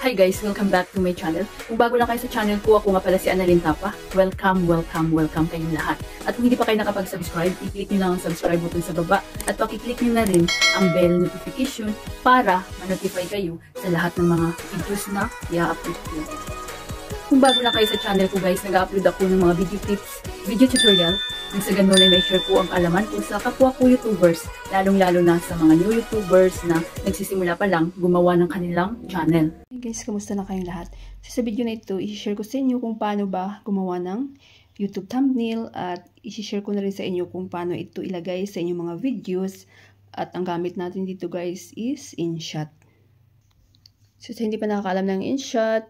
Hi guys! Welcome back to my channel. Kung bago lang kayo sa channel ko, ako nga pala si Annalyn Tapa. Welcome kayong lahat. At kung hindi pa kayo nakapag-subscribe, i-click nyo lang ang subscribe button sa baba at pakiclick nyo na rin ang bell notification para ma-notify kayo sa lahat ng mga videos na i-upload ko. Kung bago lang kayo sa channel ko guys, nag-upload ako ng mga video tips, video tutorial, nang sa ganun ay may share ko ang kaalaman ko sa kapwa ko YouTubers, lalong-lalo na sa mga new YouTubers na nagsisimula pa lang gumawa ng kanilang channel. Hey guys, kamusta na kayong lahat? Sa video na ito, i-share ko sa inyo kung paano ba gumawa ng YouTube thumbnail at i-share ko na rin sa inyo kung paano ito ilagay sa inyong mga videos. At ang gamit natin dito guys is InShot. So sa hindi pa nakakaalam ng InShot,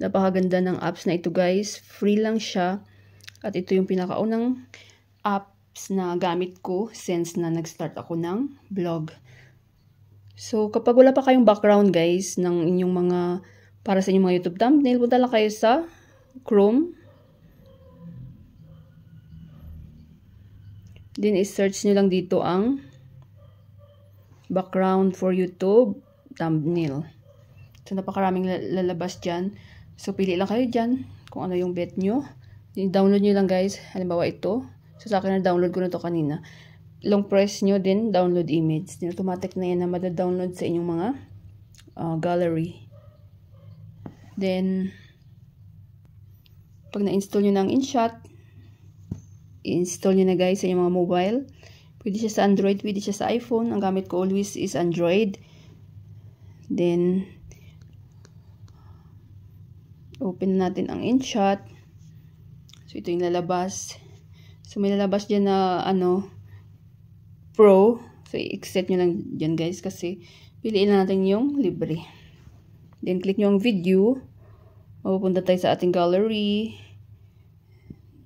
napakaganda ng apps na ito guys. Free lang siya. At ito yung pinakaunang apps na gamit ko since na nag-start ako ng vlog. So, kapag wala pa kayong background guys ng inyong mga, para sa inyong mga YouTube thumbnail, punta lang kayo sa Chrome. Then, i-search nyo lang dito ang background for YouTube thumbnail. So, napakaraming lalabas dyan. So, pili lang kayo dyan kung ano yung bet nyo. I-download nyo lang guys. Halimbawa ito. So, sa akin na-download ko na to kanina. Long press nyo din, download image. Then, automatic na yan na mada-download sa inyong mga gallery. Then, pag na-install nyo na ang InShot, i-install nyo na guys sa inyong mga mobile. Pwede siya sa Android, pwede siya sa iPhone. Ang gamit ko always is Android. Then, open natin ang InShot. So, ito yung lalabas. So, may lalabas dyan na, Pro. So, i-set nyo lang dyan, guys. Kasi, piliin na natin yung libre. Then, click nyo ang video. Mapupunta tayo sa ating gallery.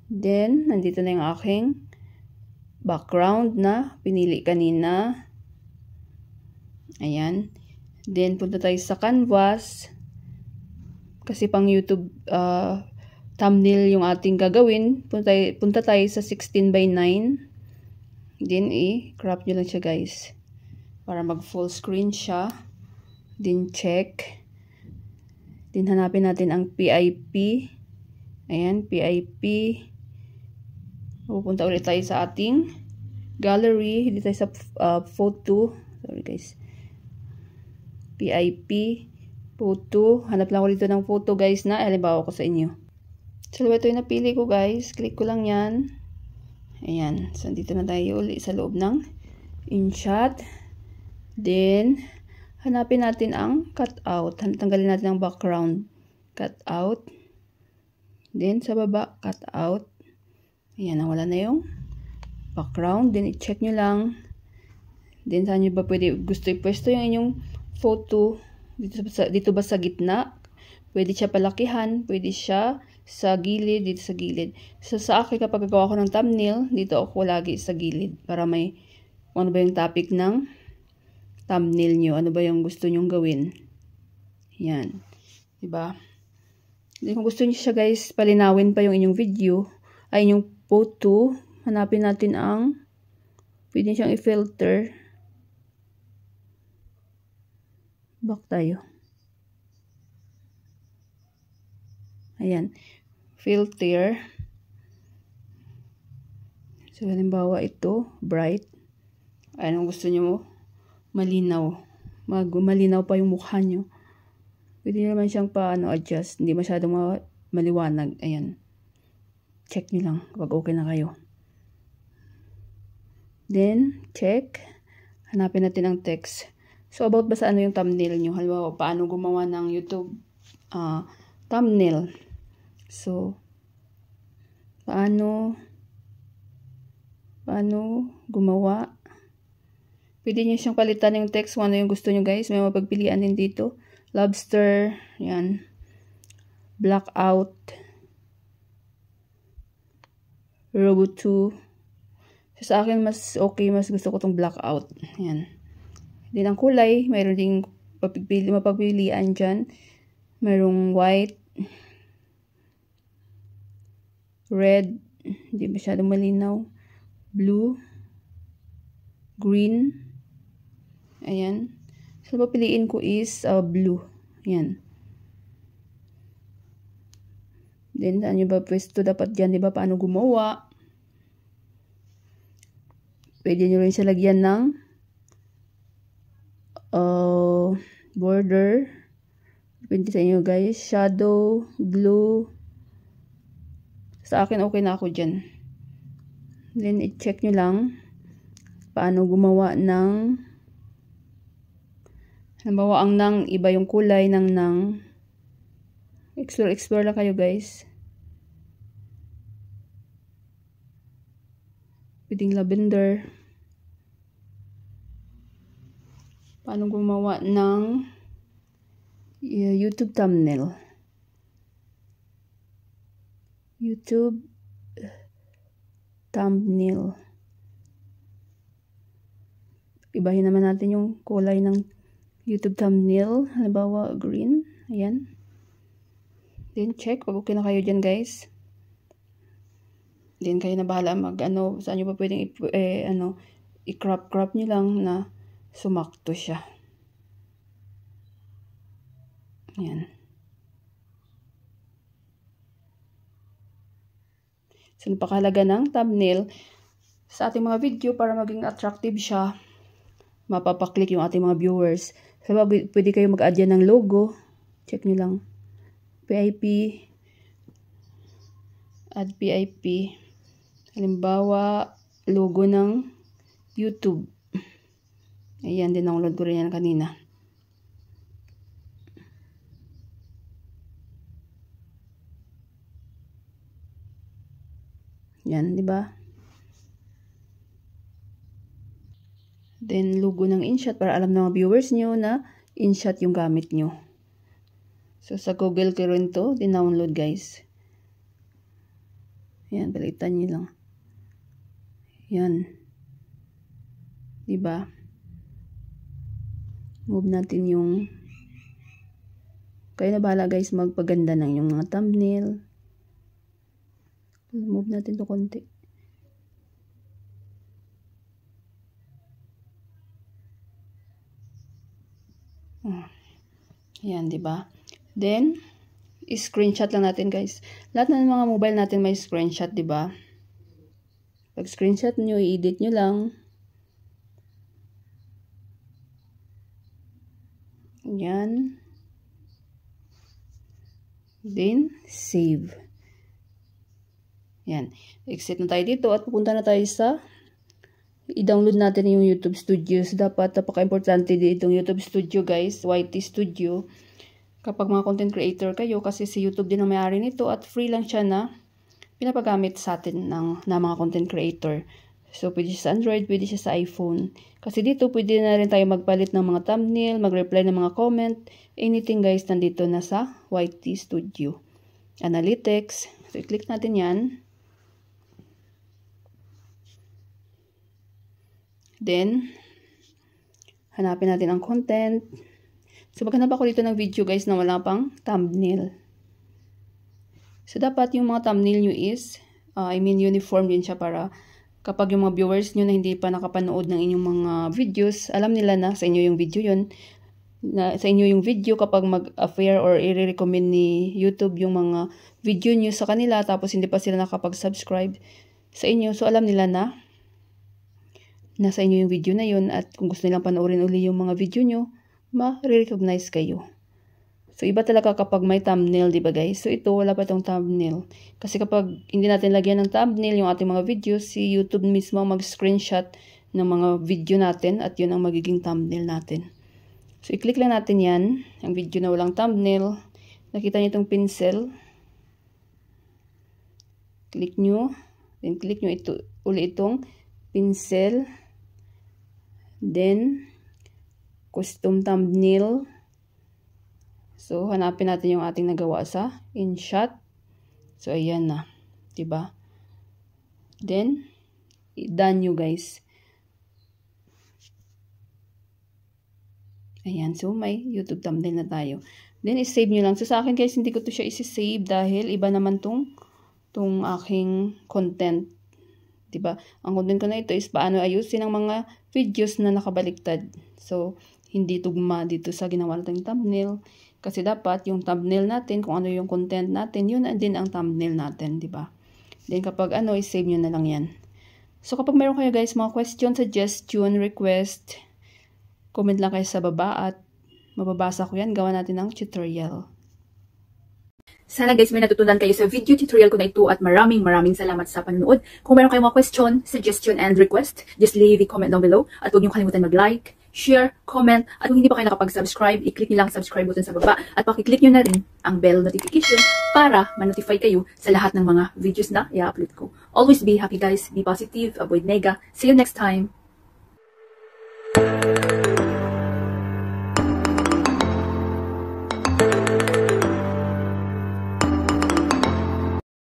Then, nandito na yung aking background na pinili kanina. Ayan. Then, punta tayo sa canvas. Kasi, pang YouTube, thumbnail yung ating gagawin. Punta tayo sa 16 by 9. Then, i-crop nyo lang siya guys. Para mag full screen siya. Then, check. Then, hanapin natin ang PIP. Ayan, PIP. Pupunta ulit tayo sa ating gallery. Dito tayo sa photo. Sorry guys. PIP. Photo. Hanap lang ako dito ng photo guys na halimbawa ko sa inyo. So, ito yung napili ko guys. Click ko lang yan. Ayan. So, dito na tayo ulit sa loob ng InShot. Then, hanapin natin ang cutout. Tanggalin natin ang background. Cutout. Then, sa baba, cutout. Ayan. Nawala na yung background. Then, i-check nyo lang. Then, saan nyo ba pwede gusto i-pwesto yung inyong photo? Dito ba sa gitna? Pwede siya palakihan. Pwede siya sa gilid, dito sa gilid. So, sa akin, kapag gagawa ko ng thumbnail, dito ako lagi sa gilid. Para may, ano ba yung topic ng thumbnail nyo? Ano ba yung gusto nyong gawin? Yan. Diba? Then, kung gusto nyo siya, guys, palinawin pa yung inyong video, ay inyong photo, hanapin natin ang, pwede siyang i-filter. Back tayo. Ayan. Filter. So, halimbawa ito, bright. Anong gusto nyo? Malinaw. Malinaw pa yung mukha nyo. Pwede nyo naman siyang adjust. Hindi masyadong maliwanag. Ayan. Check nyo lang kapag okay na kayo. Then, check. Hanapin natin ang text. So, about ba sa yung thumbnail nyo? Halimbawa, paano gumawa ng YouTube thumbnail. So, paano gumawa? Pwede nyo siyang palitan yung text kung ano yung gusto nyo guys. May mapagpilian din dito. Lobster. Yan. Blackout. Robo 2. So, sa akin, mas okay. Mas gusto ko itong blackout. Yan. Din ang kulay. Mayroon ding mapagpilian dyan. Mayroong white. Red, hindi masyadong malinaw. Blue. Green. Ayan. So, papiliin ko is blue. Ayan. Then, saan nyo ba pwesto dapat dyan, di ba? Paano gumawa? Pwede nyo rin siya lagyan ng border. Depende sa inyo guys. Shadow, glue. Sa akin, okay na ako dyan. Then, i-check nyo lang paano gumawa ng halimbawa, ang nang iba yung kulay ng nang. Explore lang kayo guys. Pwedeng lavender. Paano gumawa ng YouTube thumbnail. YouTube thumbnail. Ibahin naman natin yung kulay ng YouTube thumbnail. Halimbawa, green. Ayan. Then, check. Pag okay na kayo dyan, guys. Then, kayo na bahala saan nyo pa pwedeng i-crop nyo lang na sumakto siya. Ayan. So, napakahalaga ng thumbnail sa ating mga video para maging attractive siya. Mapapaklik yung ating mga viewers. So, pwede kayo mag-add yan ng logo. Check nyo lang. PIP. Add PIP. Halimbawa, logo ng YouTube. Ayan, dindownload ko rin yan kanina. Yan, di ba? Then, logo ng InShot para alam ng mga viewers nyo na InShot yung gamit nyo. So, sa Google ko rin to, din-download guys. Yan, balitan nyo lang. Yan. Diba? Move natin yung kayo na bahala guys magpaganda ng yung mga thumbnail. Move natin to konti. Yan, diba? Then, screenshot lang natin guys. Lahat ng mga mobile natin may screenshot, diba? Pag screenshot nyo, i-edit nyo lang. Yan. Then, save. Yan. Exit na tayo dito at pupunta na tayo sa i-download natin yung YouTube Studios. Dapat napaka-importante ditong YouTube Studio guys. YT Studio. Kapag mga content creator kayo, kasi si YouTube din ang may-ari nito at free lang siya na pinapagamit sa atin na mga content creator. So, pwede siya sa Android, pwede siya sa iPhone. Kasi dito, pwede na rin tayo magpalit ng mga thumbnail, mag-reply ng mga comment. Anything guys, nandito na sa YT Studio. Analytics. So, i-click natin yan. Then, hanapin natin ang content. So, maghanap ako dito ng video guys na wala pang thumbnail. So, dapat yung mga thumbnail nyo is, uniform din siya para kapag yung mga viewers nyo na hindi pa nakapanood ng inyong mga videos, alam nila na sa inyo yung video yun. Sa inyo yung video kapag mag-affair or i-recommend ni YouTube yung mga video nyo sa kanila tapos hindi pa sila nakapag-subscribe sa inyo. So, alam nila na nasa inyo yung video na yun at kung gusto nilang panoorin uli yung mga video nyo, ma-recognize kayo. So, iba talaga kapag may thumbnail, di ba guys? So, ito, wala pa itong thumbnail. Kasi kapag hindi natin lagyan ng thumbnail yung ating mga videos, si YouTube mismo mag-screenshot ng mga video natin at yun ang magiging thumbnail natin. So, i-click lang natin yan, ang video na walang thumbnail. Nakita niyo itong pencil. Click nyo. Then, click nyo uli itong pencil. Then, custom thumbnail. So, hanapin natin yung ating nagawa sa InShot. So, ayan na. Diba? Then, done nyo guys. Ayan. So, may YouTube thumbnail na tayo. Then, i-save nyo lang. So, sa akin guys, hindi ko to siya isi-save dahil iba naman tong aking content. Diba? Ang content ko na ito is paano ayusin ang mga videos na nakabaliktad. So, hindi tugma dito sa ginawa nating thumbnail. Kasi dapat yung thumbnail natin, kung ano yung content natin, yun din ang thumbnail natin, di ba? Then kapag i-save nyo na lang yan. So kapag meron kayo guys mga question, suggestion, request, comment lang kayo sa baba at mababasa ko yan. Gawa natin ng tutorial. Sana guys may natutunan kayo sa video tutorial ko na ito at maraming salamat sa panonood. Kung meron kayong mga question, suggestion, and request, just leave a comment down below. At huwag niyo kalimutan mag-like, share, comment, at kung hindi pa kayo nakapag-subscribe, i-click niyo lang ang subscribe button sa baba at pakiclick niyo na rin ang bell notification para ma-notify kayo sa lahat ng mga videos na i-upload ko. Always be happy guys, be positive, avoid nega. See you next time!